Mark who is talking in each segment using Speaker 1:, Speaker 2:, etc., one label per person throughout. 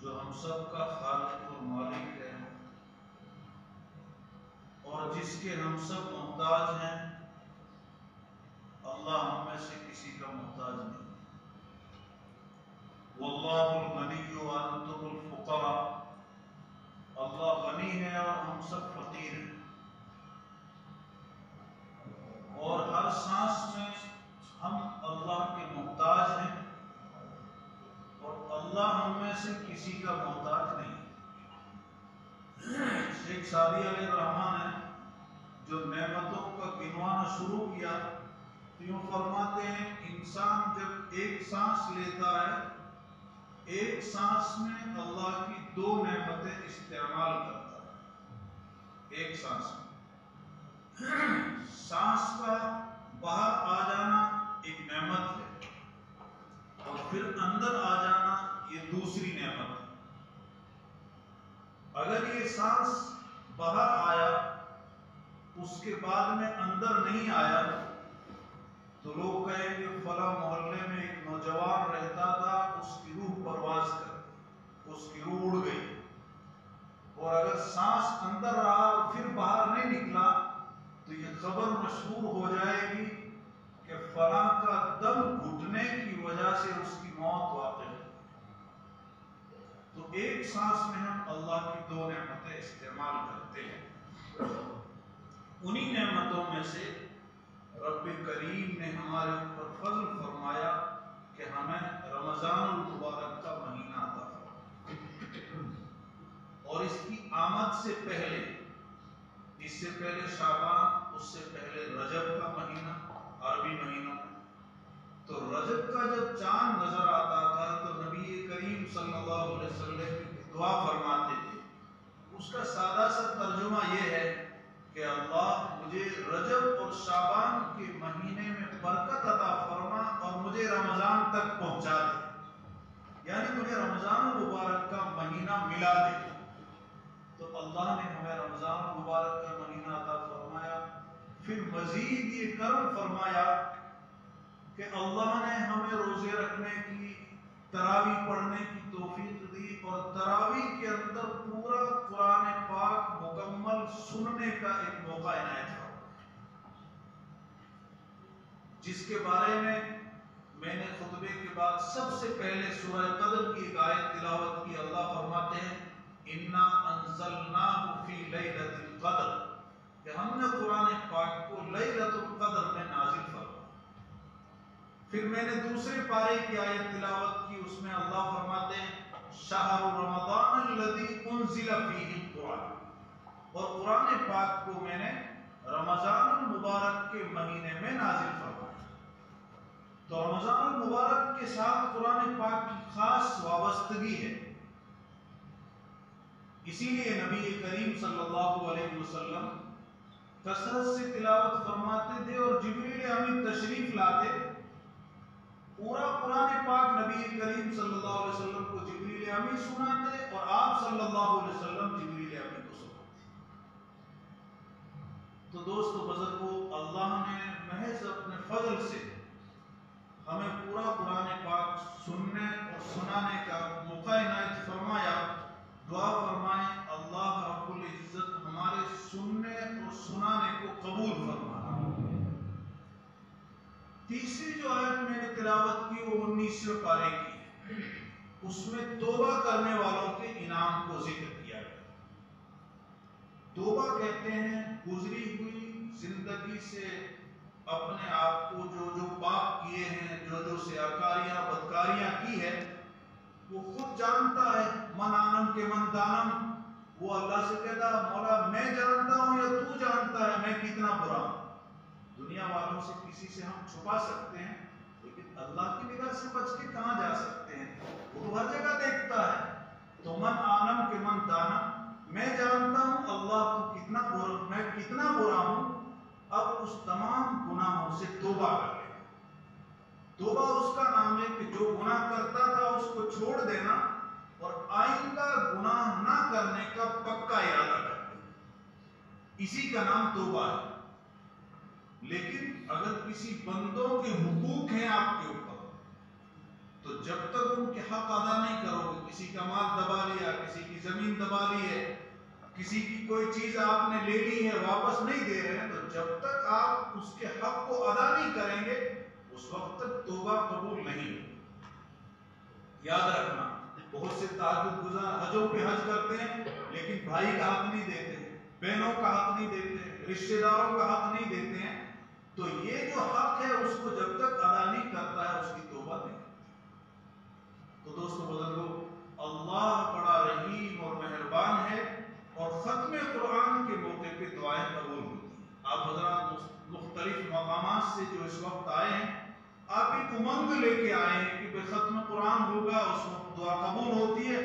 Speaker 1: جو ہم سب کا خالق اور مالک ہے اور جس کے ہم سب محتاج ہیں، اللہ ہم میں سے کسی کا محتاج نہیں۔ واللہ الغنی وانتم الفقراء، اللہ غنی ہے اور ہم سب فقیر ہیں، اور ہر سانس میں ہم اللہ کے محتاج ہیں اور اللہ ہم میں سے کسی کا محتاج نہیں۔ شیخ سعدی علیہ الرحمن نے جو نعمتوں کا گنوانا شروع کیا تو یوں فرماتے ہیں، انسان جب ایک سانس لیتا ہے، ایک سانس میں اللہ کی 2 نعمتیں استعمال کرتا ہے۔ ایک سانس میں سانس کا باہر آ جانا ایک نعمت ہے اور پھر اندر آ جانا یہ دوسری نعمت ہے۔ اگر یہ سانس باہر آیا اس کے بعد میں اندر نہیں آیا تو لوگ کہیں کہ فلاں محلے میں ایک نوجوان رہتا تھا، اس کی روح پرواز کر گئی، اس کی روح اڑ گئی۔ اور اگر سانس اندر رہا اور پھر باہر نہیں نکلا تو یہ خبر مشہور ہو جائے گی کہ فلاں کا دم گھٹنے کی وجہ سے اس کی موت واقع ہے۔ تو ایک سانس میں ہم اللہ کی 2 نعمتیں استعمال کرتے ہیں۔ انہی نعمتوں میں سے رب کریم نے ہمارے اوپر فضل فرمایا کہ ہمیں رمضان المبارک کا مہینہ عطا فرمایا، اور اس کی آمد سے پہلے، اس سے پہلے شعبان، اس سے پہلے رجب کا مہینہ، عربی مہینہ۔ تو رجب کا جب چاند نظر آتا تھا تو نبی کریم صلی اللہ علیہ وسلم کی دعا فرماتے تھے۔ اس کا سادہ سا ترجمہ یہ ہے کہ اللہ مجھے رجب اور شعبان کے مہینے میں برکت عطا فرما اور مجھے رمضان تک پہنچا دے، یعنی مجھے رمضان المبارک کا مہینہ ملا دے۔ تو اللہ نے ہمیں رمضان المبارک کا مہینہ عطا فرمایا، پھر مزید یہ کرم فرمایا کہ اللہ نے ہمیں روزے رکھنے کی، تراویح پڑھنے کی توفیق دی، اور تراویح کے اندر پورا قرآن پاک مکمل سننے کا ایک موقع عنایت ہوا، جس کے بارے میں نے خطبے کے بعد سب سے پہلے سورہ قدر کی ایک آیت تلاوت کی۔ اللہ فرماتے ہیں اِنَّا أَنزَلْنَاهُ فِي لَيْلَةِ الْقَدْرِ، کہ ہم نے قرآن پاک کو لیلۃ القدر میں نازل فرمایا۔ پھر میں نے دوسرے پارے کی آیت تلاوت کی، اس میں اللہ فرماتے ہیں شَهْرُ رَمَضَانَ الَّذِي أُنزِلَ فِيهِ الْقُرْآنُ، اور قرآن پاک کو میں نے رمضان المبارک کے مہینے میں نازل فرمایا۔ تو رمضان المبارک کے ساتھ قرآن پاک کی خاص وابستگی ہے، اسی لیے نبی کریم صلی اللہ علیہ وسلم کثرت سے تلاوت فرماتے تھے، اور جبریل امین تشریف لاتے، پورا قرآن پاک نبی کریم صلی اللہ علیہ وسلم کو جبریل امین سناتے اور آپ صلی اللہ علیہ وسلم جبریل امین کو سناتے۔ تو دوستو بزرگو، اللہ نے محض اپنے فضل سے ہمیں پورا قرآن پاک سننے اور سنانے کا موقع عنایت فرمایا۔ دعا فرمائیں اللہ رب العزت ہمارے سننے اور سنانے کو قبول فرمائے۔ تیسری جو آیت میں نے تلاوت کی وہ 19ویں پارے کی ہے، اس میں توبہ کرنے والوں کے انعام کو ذکر کیا گیا۔ توبہ کہتے ہیں گزری ہوئی زندگی سے اپنے آپ کو جو پاک کیے ہیں، جو سیاکاریاں بدکاریاں کی ہے، وہ خود جانتا ہے، من عالم کے من دانم، وہ اللہ سے کہتا مولا میں جانتا ہوں یا تو جانتا ہے میں کتنا برا ہوں۔ دنیا والوں سے کسی سے ہم چھپا سکتے ہیں، لیکن اللہ کی نگاہ سے بچ کے کہاں جا سکتے ہیں؟ وہ تو ہر جگہ دیکھتا ہے۔ تو من عالم کے من دانم، میں جانتا ہوں اللہ تو کتنا برا، میں کتنا برا ہوں۔ اب اس تمام گناہوں سے توبہ کر لے۔ توبہ اس کا نام ہے کہ جو گناہ کرتا تھا اس کو چھوڑ دینا اور آئندہ گناہ نہ کرنے کا پکا ارادہ کرنا، اسی کا نام توبہ ہے۔ لیکن اگر کسی بندوں کے حقوق ہیں آپ کے اوپر، تو جب تک ان کے حق ادا نہیں کرو گے، کسی کا مال دبا لیا، کسی کی زمین دبا لی ہے، کسی کی کوئی چیز آپ نے لے لی ہے واپس نہیں دے رہے ہیں، تو جب تک آپ اس کے حق کو ادا نہیں کریں گے اس وقت تک توبہ قبول نہیں۔ یاد رکھنا، بہت سے تہجد گزار حجوں پہ حج کرتے ہیں لیکن بھائی کا حق نہیں دیتے ہیں، بہنوں کا حق نہیں دیتے ہیں، رشتہ داروں کا حق نہیں دیتے ہیں، تو یہ جو حق ہے اس کو جب تک ادا نہیں کرتا ہے اس کی توبہ نہیں۔ تو دوستو بزرگوں، اللہ بڑا رحیم اور مہربان ہے اور ختم قرآن کے موقع پہ دعائیں قبول ہوتی ہیں۔ آپ حضرات مختلف مقامات سے جو اس وقت آئے ہیں، آپ ایک امنگ لے کے آئے ہیں کہ ختم قرآن ہوگا، اس وقت دعا قبول ہوتی ہے۔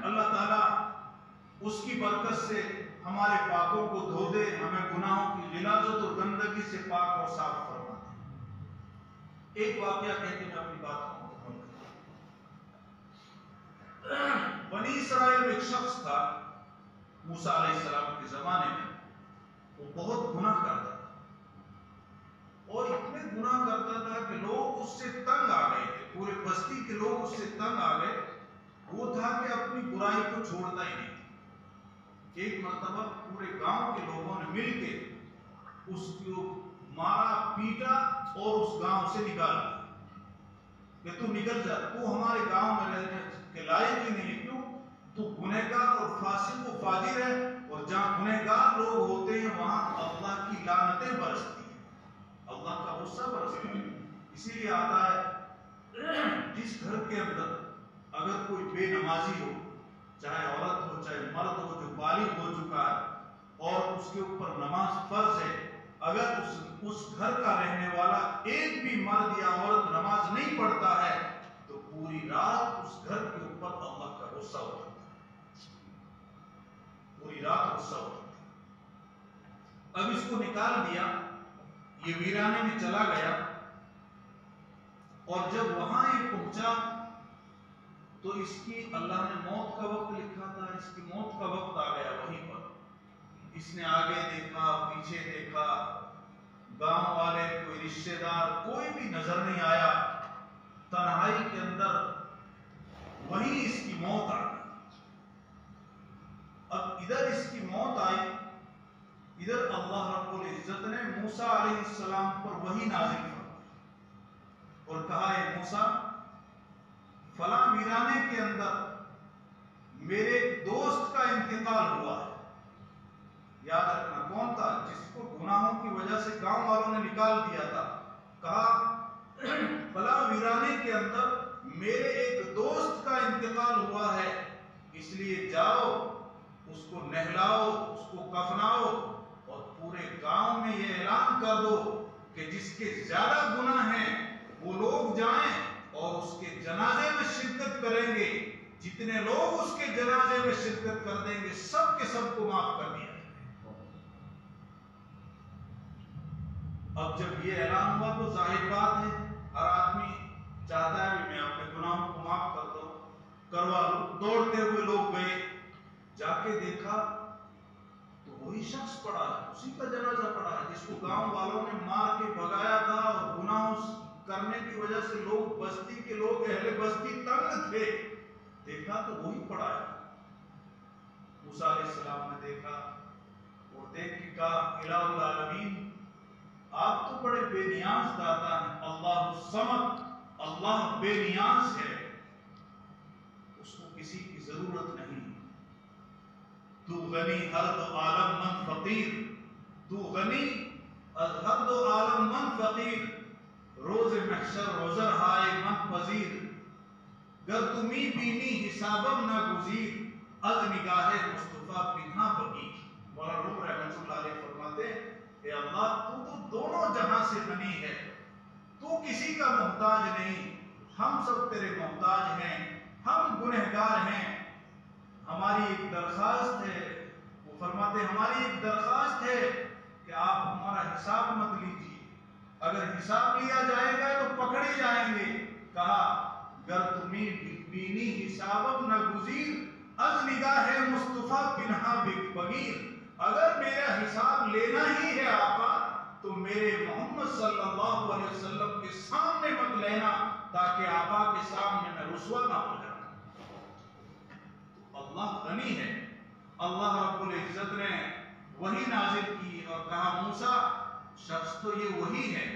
Speaker 1: اللہ تعالیٰ اس کی برکت سے ہمارے پاکوں کو دھو دے، ہمیں گناہوں کی غلاظت اور گندگی سے پاک اور صاف فرما دے۔ ایک واقعہ کہہ کے میں اپنی بات کو مکمل کروں۔ بنی اسرائیل میں ایک شخص تھا موسیٰ علیہ السلام کے زمانے میں، وہ بہت گناہ کرتا تھا اور اتنے گناہ کرتا تھا کہ لوگ اس سے تنگ آ گئے تھے، پورے بستی کے لوگ اس سے تنگ آ گئے۔ وہ تھا کہ اپنی برائی کو چھوڑتا ہی نہیں۔ ایک مرتبہ پورے گاؤں کے لوگوں نے مل کے اس کو مارا، پیٹا اور اس گاؤں سے نکال دیا کہ تو نکل جا، تو ہمارے گاؤں میں رہنے کے لائق ہی نہیں، کیوں؟ تو گنہگار اور فاسق و فاجر ہے، اور جہاں گنہگار لوگ ہوتے ہیں وہاں اللہ کی لعنتیں برستی ہیں، اللہ کا غصہ برستا ہے۔ اسی لیے آتا ہے جس گھر کے اندر اگر کوئی بے نمازی ہو، چاہے عورت ہو چاہے مرد ہو، جو بالغ ہو چکا ہے اور اس کے اوپر نماز فرض ہے، اگر اس گھر کا رہنے والا ایک بھی مرد یا عورت نماز نہیں پڑھتا ہے تو پوری رات اس گھر کے اوپر اللہ کا غصہ ہوتا ہے، پوری رات غصہ ہوتا ہے۔ اب اس کو نکال دیا، یہ ویرانے میں چلا گیا، اور جب وہاں یہ پہنچا تو اس کی اللہ نے موت کا وقت لکھا تھا، اس کی موت کا وقت آ گیا وہیں پر۔ اس نے آگے دیکھا، پیچھے دیکھا، گاؤں والے، کوئی رشتہ دار، کوئی بھی نظر نہیں آیا، تنہائی کے اندر وہیں اس کی موت آ گئی۔ اب ادھر اس کی موت آئی، ادھر اللہ رب العزت نے موسیٰ علیہ السلام پر وحی نازل فرمائی اور کہا، اے موسیٰ، فلاں ویرانے کے اندر میرے دوست کا انتقال ہوا ہے۔ یاد رکھنا کون تھا؟ جس کو گناہوں کی وجہ سے گاؤں والوں نے نکال دیا تھا۔ کہا فلاں ویرانے کے اندر میرے ایک دوست کا انتقال ہوا ہے، اس لیے جاؤ، اس کو نہلاؤ، اس کو کفناؤ، اور پورے گاؤں میں یہ اعلان کر دو کہ جس کے زیادہ گناہ ہیں وہ لوگ جائیں اور اس کے جنازے میں شرکت کریں گے۔ جتنے لوگ اس کے جنازے میں شرکت کر دیں گے سب کے سب کو معاف کر دیا۔ اب جب یہ اعلان ہوا تو ظاہر بات ہے ہر آدمی چاہتا ہے کہ میں اپنے گناہوں کو معاف کر دوں، کروا لوں۔ دوڑتے ہوئے لوگ گئے، جا کے دیکھا تو وہی شخص پڑا ہے، اسی کا جنازہ پڑا ہے جس کو گاؤں والوں نے مار کے بھگایا تھا اور گناہ کرنے کی وجہ سے لوگ، بستی کے لوگ، اہل بستی تنگ تھے۔ دیکھا تو وہی پڑا ہے۔ موسیٰ علیہ السلام نے دیکھا اور دیکھ کے کہا، الہ العالمین، آپ تو بڑے بے نیاز داتا ہیں، اللہ الصمد، اللہ بے نیاز ہے، اس کو کسی کی ضرورت نہیں۔ تو غنی ہر دو عالم من فقیر، تو غنی ہر دو عالم من فقیر، روز محشر روزر ہائے من پذیر، گر تمی بینی حسابم نہ گزیر، از نگاہ مصطفیٰ پنہا بگیر۔ مولانا روم رحمۃ اللہ علیہ فرماتے ہیں، اے اللہ تو دونوں جہاں سے غنی ہے، تو کسی کا محتاج نہیں، ہم سب تیرے محتاج ہیں، ہم گنہگار ہیں۔ ہماری ایک درخواست ہے، وہ فرماتے ہیں ہماری ایک درخواست ہے کہ آپ ہمارا حساب مت لیجیے، اگر حساب لیا جائے گا تو پکڑے جائیں گے۔ کہا گر تمہیں بینی حسابم نہ گزیر، از نگاہ مصطفیٰ پنہا بگیر، اگر میرا حساب لینا ہی ہے آقا تو میرے محمد صلی اللہ علیہ وسلم کے سامنے مت لینا، تاکہ آقا کے سامنے میں رسوا نہ ہو جاؤں۔ نبی ہے۔ اللہ رب العزت نے وحی نازل کی اور کہا موسیٰ شخص تو یہ وہی ہے،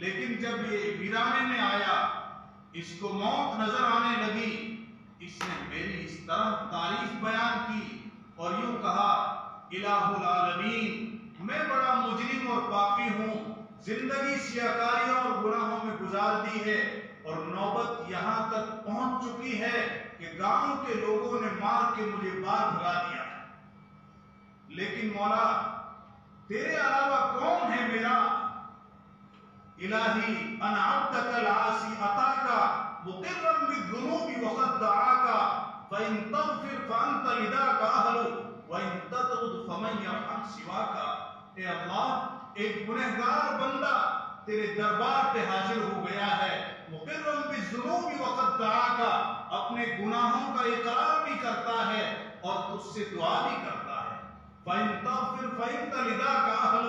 Speaker 1: لیکن جب یہ ویرانے میں آیا، اس کو موت نظر آنے لگی، اس نے میری اس طرح تعریف بیان کی اور یوں کہا الہ العالمین، میں بڑا مجرم اور پاپی ہوں، زندگی سیاکاریوں اور گناہوں میں گزار دی ہے، اور نوبت یہاں تک پہنچ چکی ہے کہ گاؤں کے لوگوں نے مار کے مجھے باہر بھگا دیا ہے، لیکن مولا تیرے علاوہ کون ہے میرا؟ الہی انا عبدک العاصی اتاکا مقرا بالذنوب وقد دعاکا فان تغفر فانت لذاک اہل وان تطرد فمن یرحم سواکا۔ اے اللہ، ایک گنہگار بندہ تیرے دربار پہ حاضر ہو گیا ہے، مقرا بالذنوب وقد دعاکا، اپنے گناہوں کا اقرار بھی کرتا ہے اور تجھ سے دعا بھی کرتا ہے، فان تغفر فانت لذاک اہل،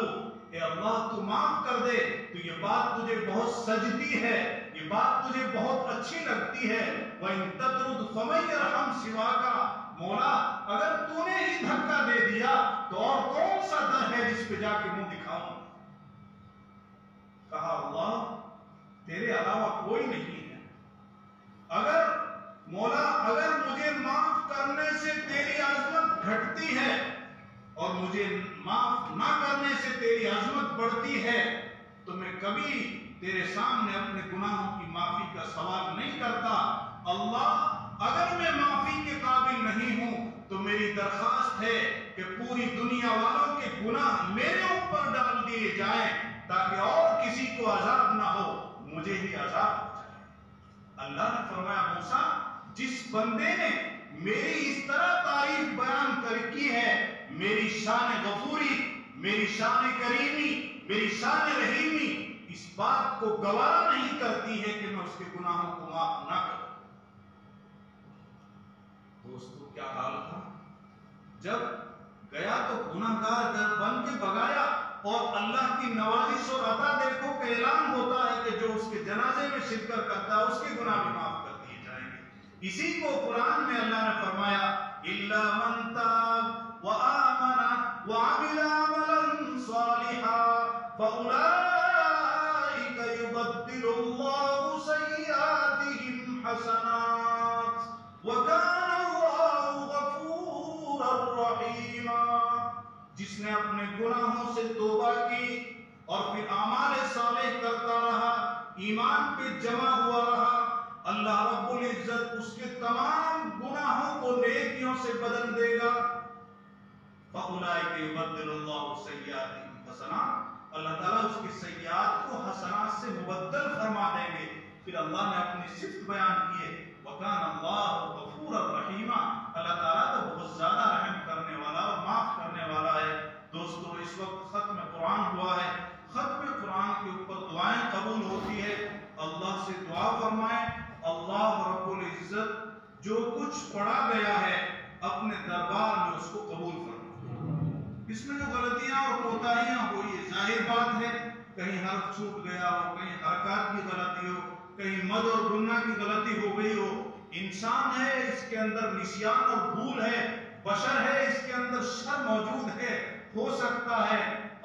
Speaker 1: اے اللہ تو معاف کر دے تو یہ بات تجھے بہت سجتی ہے، یہ بات تجھے بہت اچھی لگتی ہے، وَإِن تَطْرُدْ فَمَن يَرْحَمْ سِوَاكَ، مولا اگر تو نے ہی دھکا دے دیا تو اور کون سا در ہے جس پہ جا کے منہ دکھاؤں؟ کہا اللہ تیرے علاوہ کوئی نہیں ہے، اگر مولا اگر مجھے معاف کرنے سے تیری عظمت گھٹتی ہے اور مجھے معاف نہ کرنے سے تیری عظمت بڑھتی ہے تو میں کبھی تیرے سامنے اپنے گناہوں کی معافی کا سوال نہیں کرتا۔ اللہ اگر میں معافی کے قابل نہیں ہوں تو میری درخواست ہے کہ پوری دنیا والوں کے گناہ میرے اوپر ڈال دیے جائیں تاکہ اور کسی کو عذاب نہ ہو، مجھے ہی عذاب ہو جائے۔ اللہ نے فرمایا موسیٰ جس بندے نے میری اس طرح تعریف بیان کی ہے، میری شان غفوری، میری شان کریمی، میری شان رحیمی اس بات کو گوارا نہیں کرتی ہے کہ میں اس کے گناہوں کو معاف نہ کروں۔ دوستو کیا حال تھا، جب گیا تو گناہگار بن کے بگایا اور اللہ کی نوازش اور عطا دیکھو کہ اعلان ہوتا ہے کہ جو اس کے جنازے میں شرکت کرتا ہے اس کے گناہ بھی معاف کر دیے جائیں گے۔ اسی کو قرآن میں اللہ نے فرمایا اِلَّا مَن تَابَ وَآمَنَ وَعَمِلَ عَمَلًا صَالِحًا فَأُولَٰئِكَ يُبَدِّلُ اللَّهُ سَيِّئَاتِهِمْ حَسَنَاتٍ وَكَانَ اللَّهُ غَفُورًا رَّحِيمًا۔ جس نے اپنے گناہوں سے توبہ کی اور پھر اعمال صالح کرتا رہا، ایمان پہ جمع ہوا رہا، اللہ رب العزت اس کے تمام گناہوں کو نیکیوں سے بدل دے گا۔ فَأُولَٰئِكَ يُبَدِّلُ اللَّهُ سَيِّئَاتِهِمْ حَسَنَاتٍ، اللہ تعالیٰ اس کی سیئات کو حسنات سے مبدل فرما دیں گے۔ پھر اللہ نے اپنی صفت بیان کی ہے وَكَانَ اللَّهُ غَفُورًا رَّحِيمًا، اللہ تعالیٰ تو بہت زیادہ رحم کرنے والا اور معاف کرنے والا ہے۔ دوستو اس وقت ختم قرآن ہوا ہے، ختم قرآن کے اوپر دعائیں قبول ہوتی ہے، اللہ سے دعا فرمائیں اللہ رب العزت جو کچھ پڑھا گیا ہے اپنے دربار میں اس کو قبول فرمائیں۔ اس میں جو غلطیاں اور کوتاہیاں ہوئی ہے ظاہر بات ہے، کہیں حرف چھوٹ گیا ہو، کہیں حرکات کی غلطی ہو، کہیں مد اور گنہ کی غلطی ہو گئی ہو، انسان ہے اس کے اندر نسیان اور بھول ہے، بشر ہے اس کے اندر شر موجود ہے، ہو سکتا ہے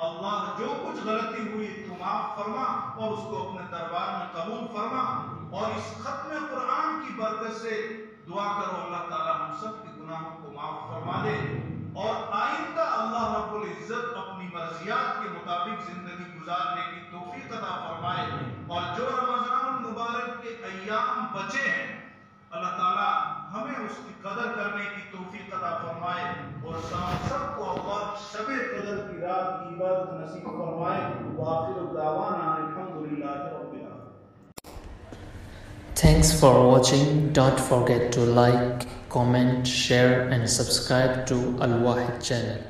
Speaker 1: اللہ جو کچھ غلطی ہوئی تو معاف فرما اور اس کو اپنے دربار میں قبول فرما، اور اس ختم قرآن کی برکت سے دعا کرو اللہ تعالی ہم سب کے گناہوں کو معاف فرما دے اور آئندہ اللہ رب العزت اپنی مرضیات کے مطابق زندگی گزارنے کی توفیق عطا فرمائے، اور جو رمضان المبارک کے ایام بچے ہیں اللہ تعالی ہمیں اس کی قدر کرنے کی توفیق عطا فرمائے اور سب کو اللہ شب قدر کی رات کی عبادت نصیب فرمائے۔ وآخر دعوانا الحمدللہ رب العالمین۔
Speaker 2: Thanks for watching. Don't forget to like, comment, share and subscribe to Al Wahid channel.